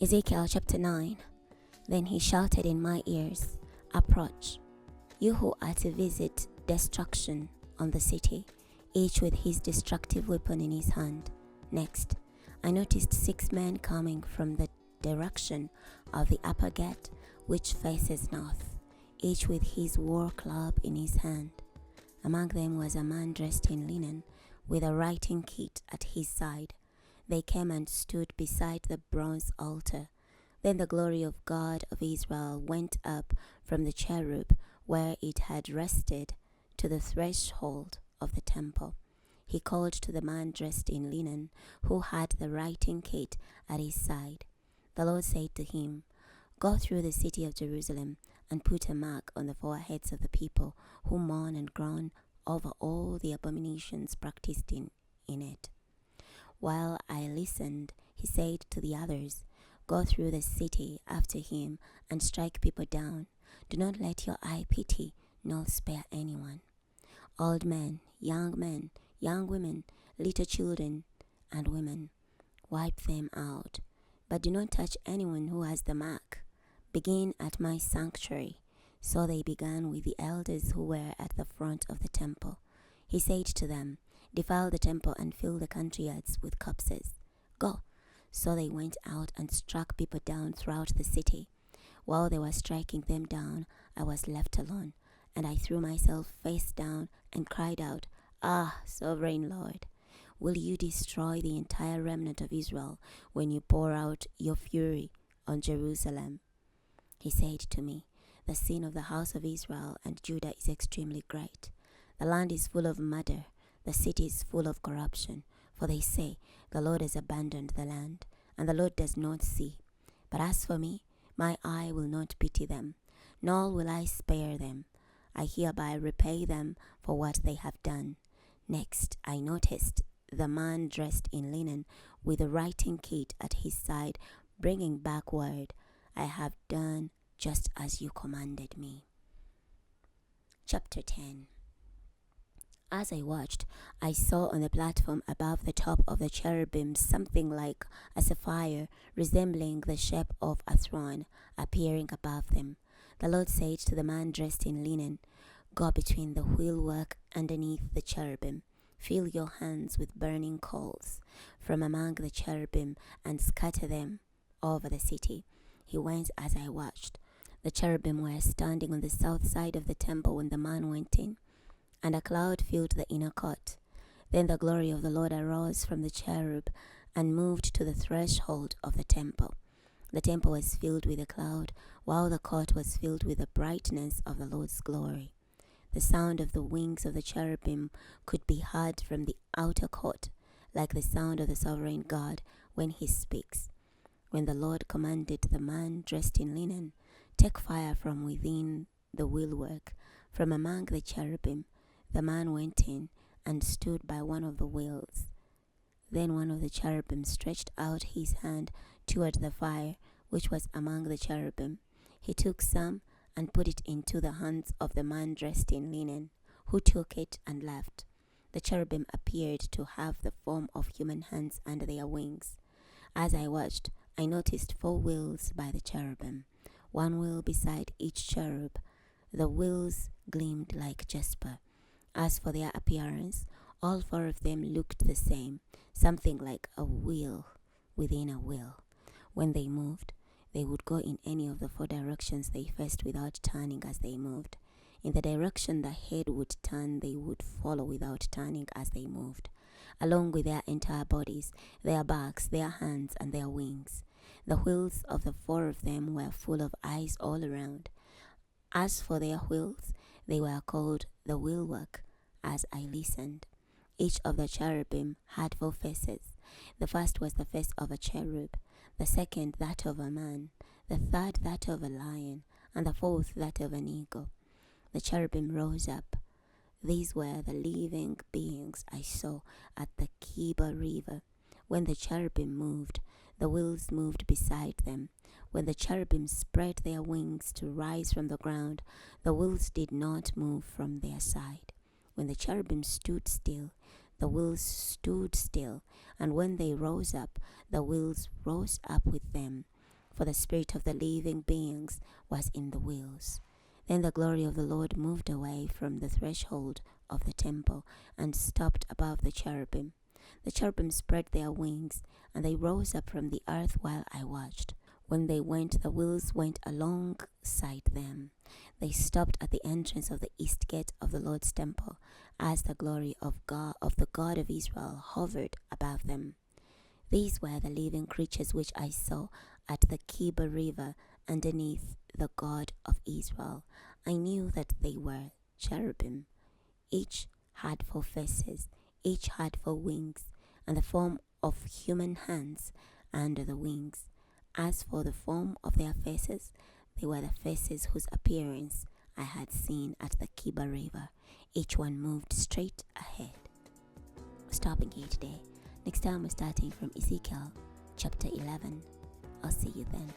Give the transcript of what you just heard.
Ezekiel chapter 9. Then he shouted in my ears, "Approach, you who are to visit destruction on the city, each with his destructive weapon in his hand." Next, I noticed 6 men coming from the direction of the upper gate, which faces north, each with his war club in his hand. Among them was a man dressed in linen, with a writing kit at his side. They came and stood beside the bronze altar. Then the glory of God of Israel went up from the cherub where it had rested to the threshold of the temple. He called to the man dressed in linen, who had the writing kit at his side. The Lord said to him, "Go through the city of Jerusalem and put a mark on the foreheads of the people who mourn and groan over all the abominations practiced in it." While I listened, he said to the others, "Go through the city after him and strike people down. Do not let your eye pity, nor spare anyone. Old men, young women, little children, and women. Wipe them out. But do not touch anyone who has the mark. Begin at my sanctuary." So they began with the elders who were at the front of the temple. He said to them, "Defile the temple and fill the country yards with corpses. Go." So they went out and struck people down throughout the city. While they were striking them down, I was left alone, and I threw myself face down and cried out, "Ah, sovereign Lord, will you destroy the entire remnant of Israel when you pour out your fury on Jerusalem?" He said to me, "The sin of the house of Israel and Judah is extremely great. The land is full of murder. The city is full of corruption, for they say, 'The Lord has abandoned the land, and the Lord does not see.' But as for me, my eye will not pity them, nor will I spare them. I hereby repay them for what they have done." Next, I noticed the man dressed in linen with a writing kit at his side, bringing back word, "I have done just as you commanded me." Chapter 10. As I watched, I saw on the platform above the top of the cherubim something like a sapphire, resembling the shape of a throne, appearing above them. The Lord said to the man dressed in linen, "Go between the wheelwork underneath the cherubim. Fill your hands with burning coals from among the cherubim and scatter them over the city." He went as I watched. The cherubim were standing on the south side of the temple when the man went in, and a cloud filled the inner court. Then the glory of the Lord arose from the cherub and moved to the threshold of the temple. The temple was filled with a cloud, while the court was filled with the brightness of the Lord's glory. The sound of the wings of the cherubim could be heard from the outer court, like the sound of the sovereign God when he speaks. When the Lord commanded the man dressed in linen, "Take fire from within the wheelwork, from among the cherubim," the man went in and stood by one of the wheels. Then one of the cherubim stretched out his hand toward the fire which was among the cherubim. He took some and put it into the hands of the man dressed in linen, who took it and left. The cherubim appeared to have the form of human hands under their wings. As I watched, I noticed 4 wheels by the cherubim, 1 wheel beside each cherub. The wheels gleamed like jasper. As for their appearance, all 4 of them looked the same, something like a wheel within a wheel. When they moved, they would go in any of the 4 directions they faced without turning as they moved. In the direction the head would turn, they would follow without turning as they moved, along with their entire bodies, their backs, their hands, and their wings. The wheels of the 4 of them were full of eyes all around. As for their wheels, they were called the wheelwork. As I listened, each of the cherubim had 4 faces. The first was the face of a cherub, the second that of a man, the third that of a lion, and the fourth that of an eagle. The cherubim rose up. These were the living beings I saw at the Kiba River. When the cherubim moved, the wheels moved beside them. When the cherubim spread their wings to rise from the ground, the wheels did not move from their side. When the cherubim stood still, the wheels stood still, and when they rose up, the wheels rose up with them. for the spirit of the living beings was in the wheels. Then the glory of the Lord moved away from the threshold of the temple and stopped above the cherubim. The cherubim spread their wings, and they rose up from the earth while I watched. When they went, the wheels went alongside them. They stopped at the entrance of the east gate of the Lord's temple, as the glory of the God of Israel hovered above them. These were the living creatures which I saw at the Kiba River underneath the God of Israel. I knew that they were cherubim. Each had 4 faces, each had 4 wings, and the form of human hands under the wings. As for the form of their faces, they were the faces whose appearance I had seen at the Kiba River. Each one moved straight ahead. Stopping here today. Next time we're starting from Ezekiel chapter 11. I'll see you then.